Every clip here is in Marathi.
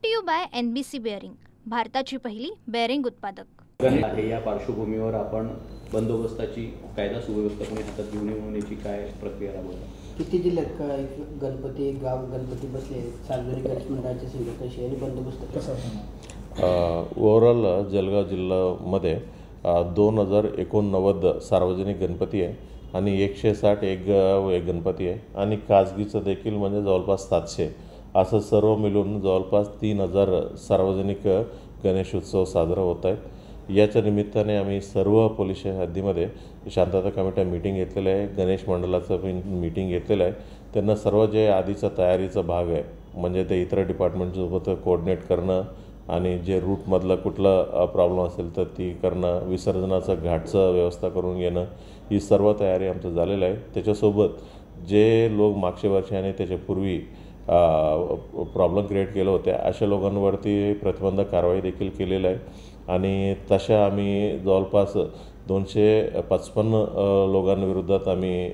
To you by NBC bearing, भारताची पहिली बेअरिंग उत्पादक. या पार्श्वभूमीवर आपण बंदोबस्ताची कायदा सुव्यवस्था कोणी हातात घेऊन येण्याची काय प्रक्रिया राबवता? किती जिल्ह्यात गणपती गाव गणपती बसले सार्वजनिक गणेश मंडळाचे संघ कशी आणि बंदोबस्त कसा? ओव्हरऑल जळगाव जिल्ह्यामध्ये 2089 सार्वजनिक गणपती आहे आणि 160 एक गणपती आहे आणि खाजगीचं देखील म्हणजे जवळपास 700, असं सर्व मिळून जवळपास 3000 सार्वजनिक गणेशोत्सव साजरा होत आहेत. याच्या निमित्ताने आम्ही सर्व पोलीस हद्दीमध्ये शांतता कमिटी मीटिंग घेतलेलं आहे, गणेश मंडळाचं मीटिंग घेतलेलं आहे. त्यांना सर्व जे आधीचा तयारीचा भाग आहे म्हणजे ते इतर डिपार्टमेंटसोबत कोऑर्डिनेट करणं आणि जे रूटमधलं कुठलं प्रॉब्लेम असेल तर ती करणं, विसर्जनाचं घाटचं व्यवस्था करून घेणं, ही सर्व तयारी आमचं झालेलं आहे. त्याच्यासोबत जे लोक मागच्या वर्षी आणि त्याच्यापूर्वी प्रॉब्लेम क्रिएट केलं होत्या अशा लोकांवरती प्रतिबंधक कारवाई देखील केलेलं आहे आणि तशा आम्ही जवळपास 255 लोकांविरोधात आम्ही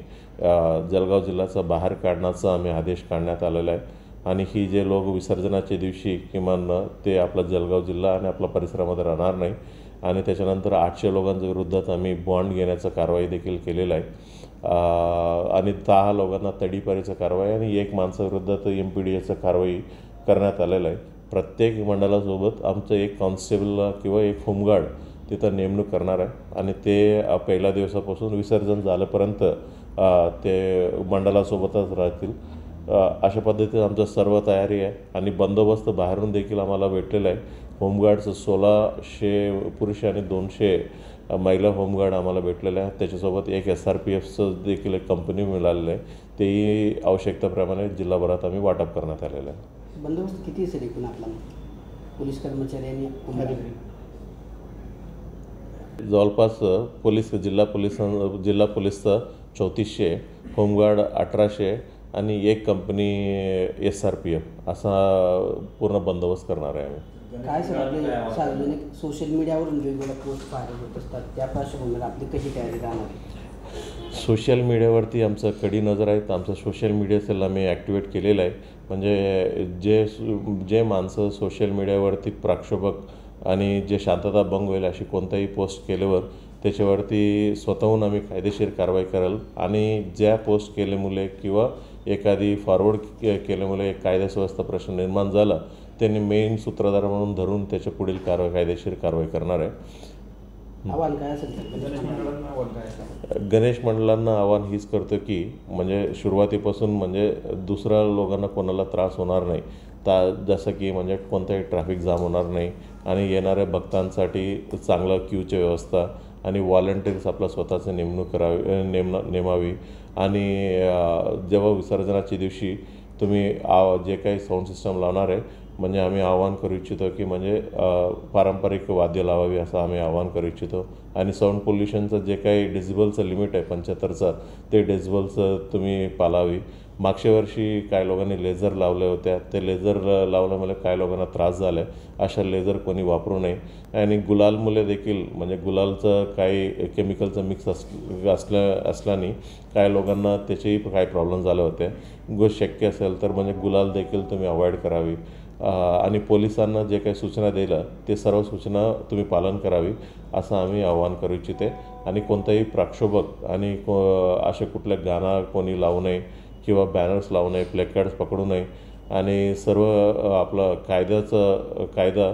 जळगाव जिल्ह्याचा बाहेर काढण्याचा आम्ही आदेश काढण्यात आलेला आहे आणि ही जे लोक विसर्जनाच्या दिवशी किमान ते आपला जळगाव जिल्हा आणि आपल्या परिसरामध्ये राहणार नाही आणि त्याच्यानंतर 800 लोकांच्या विरोधात आम्ही बॉन्ड घेण्याचं कारवाई देखील केलेलं आहे आणि 10 लोकांना तडीपारीचं कारवाई आणि 1 माणसाविरोधात MPDAचं कारवाई करण्यात आलेलं आहे. प्रत्येक मंडळासोबत आमचं एक कॉन्स्टेबल किंवा एक होमगार्ड तिथं नेमणूक करणार आहे आणि ते पहिल्या दिवसापासून विसर्जन झाल्यापर्यंत ते मंडळासोबतच राहतील. अशा पद्धतीने आमचं सर्व तयारी आहे आणि बंदोबस्त बाहेरून देखील आम्हाला भेटलेला आहे. होमगार्डचं 1600 पुरुष आणि 200 महिला होमगार्ड आम्हाला भेटलेले आहेत. त्याच्यासोबत एक SRPFचं देखील एक कंपनी मिळालेलं आहे, तेही आवश्यकतेप्रमाणे जिल्हाभरात आम्ही वाटप करण्यात आलेलं आहे. बंदोबस्त किती असेल एकूण आपला पोलीस कर्मचारी आणि जवळपास जिल्हा पोलीसचं 3400, होमगार्ड 1800 आणि एक कंपनी SRPF असा पूर्ण बंदोबस्त करणार आहे आम्ही. काय सर आपले सार्वजनिक सोशल मीडियावरून वेगवेगळ्या पोस्ट व्हायरल होत असतात, त्या पार्श्वभूमीवर आपली कशी तयारी राहणार आहे? सोशल मीडियावरती आमचं कडी नजर आहे. तर आमचं सोशल मीडिया सेल आम्ही ॲक्टिवेट केलेलं आहे. म्हणजे जे माणसं सोशल मीडियावरती प्रक्षोभक आणि जे शांतता भंग होईल अशी कोणताही पोस्ट केल्यावर त्याच्यावरती स्वतःहून आम्ही कायदेशीर कारवाई कराल आणि ज्या पोस्ट केल्यामुळे किंवा एखादी फॉरवर्ड केल्यामुळे एक कायदा सुव्यवस्था प्रश्न निर्माण झाला त्यांनी मेन सूत्रधार म्हणून धरून त्याच्या पुढील कायदेशीर कारवाई करणार आहे. आव्हान काय असेल? गणेश मंडळांना आव्हान हीच करतो की म्हणजे सुरुवातीपासून म्हणजे दुसऱ्या लोकांना कोणाला त्रास होणार नाही, जसं की म्हणजे कोणताही ट्रॅफिक जाम होणार नाही आणि येणाऱ्या भक्तांसाठी चांगलं क्यूची व्यवस्था आणि व्हॉलंटियर्स आपला स्वतःचं नेमावी आणि जेव्हा विसर्जनाच्या दिवशी तुम्ही जे काही साऊंड सिस्टम लावणार आहे म्हणजे आम्ही आवाहन करू इच्छितो की म्हणजे पारंपरिक वाद्य लावावी असं आम्ही आवाहन करू इच्छितो आणि साऊंड पोल्युशनचं जे काही डेसिबलचं लिमिट आहे 75चं ते डेसिबलचं तुम्ही पाळावी. मागच्या वर्षी काही लोकांनी लेझर लावल्या होत्या, ते लेझर लावल्यामुळे काही लोकांना त्रास झाला आहे. अशा लेझर कोणी वापरू नये आणि गुलालमुळे देखील म्हणजे गुलालचं काही केमिकलचं मिक्स असल्याने काही लोकांना त्याचेही काही प्रॉब्लेम झाले होते. शक्य असेल तर म्हणजे गुलाल देखील तुम्ही अवॉइड करावी आणि पोलिसांना जे काही सूचना दिल्या ते सर्व सूचना तुम्ही पालन करावी असं आम्ही आवाहन करू इच्छिते आणि कोणताही प्रक्षोभक आणि असे कुठले गाणं कोणी लावू नये किंवा बॅनर्स लावू नये, प्लेकार्ड्स पकडू नये आणि सर्व आपलं कायदा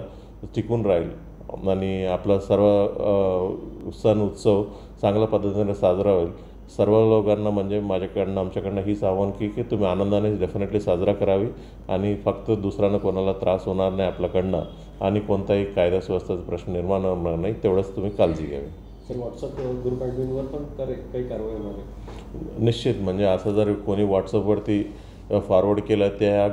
टिकून राहील आणि आपला सर्व सण उत्सव चांगल्या पद्धतीने साजरा होईल. सर्व लोकांना म्हणजे आमच्याकडनं हीच आव्हान की तुम्ही आनंदाने डेफिनेटली साजरा करावी आणि फक्त दुसऱ्यांना कोणाला त्रास होणार नाही आपल्याकडनं आणि कोणताही कायदा सुव्यवस्थेचा प्रश्न निर्माण होणार नाही तेवढंच तुम्ही काळजी घ्यावी. सर, व्हॉट्सअप ग्रुप ॲडमिनवर पण काही कारवाई होणार आहे? निश्चित, म्हणजे असं जर कोणी व्हॉट्सअपवरती फॉरवर्ड केलं त्या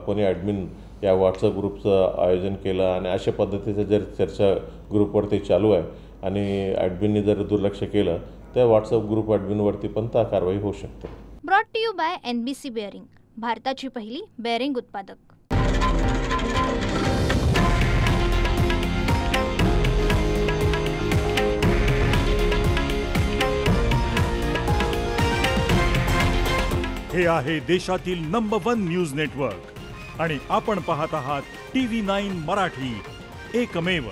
कोणी ॲडमिन या व्हॉट्सअप ग्रुपचं आयोजन केलं आणि अशा पद्धतीचं जर चर्चा ग्रुपवरती चालू आहे आणि ॲडमिनने जर दुर्लक्ष केलं त्या व्हॉट्सअप ग्रुप ॲडमिनवरती पण ता कारवाई होऊ शकते. Brought to you by NBC bearing, भारताची पहिली बेअरिंग उत्पादक. हे आहे देशातील नंबर 1 न्यूज नेटवर्क आणि आपण पाहत आहात TV9 मराठी, एकमेव